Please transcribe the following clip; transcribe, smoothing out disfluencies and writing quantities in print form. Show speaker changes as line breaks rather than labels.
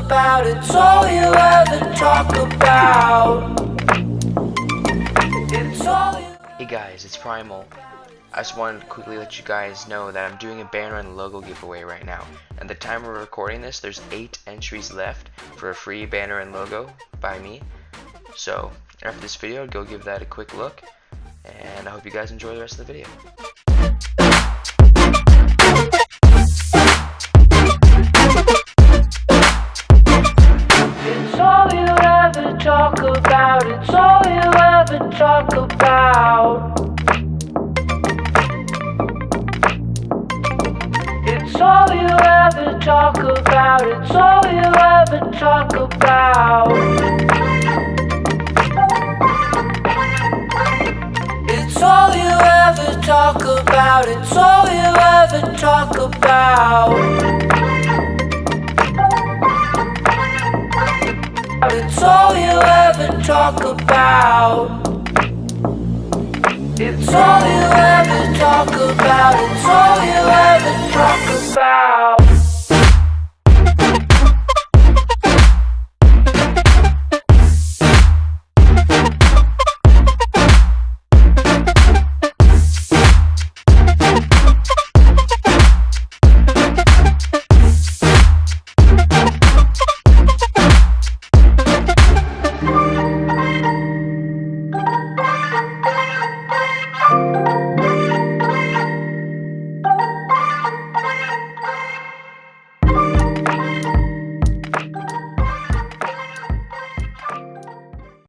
about, it's all you ever talk about. It's all you.
Hey guys, it's Primal. I just wanted to quickly let you guys know that I'm doing a banner and logo giveaway right now. At the time we're recording this, there's 8 entries left for a free banner and logo by me. So after this video, go give that a quick look, and I hope you guys enjoy the rest of the video.
It's all you ever talk about, it's all you ever talk about. It's all you ever talk about, it's all you ever talk about. It's all you ever talk about, it's all you ever talk about. It's all you ever talk about. It's all you ever talk about, it's all you ever talk about.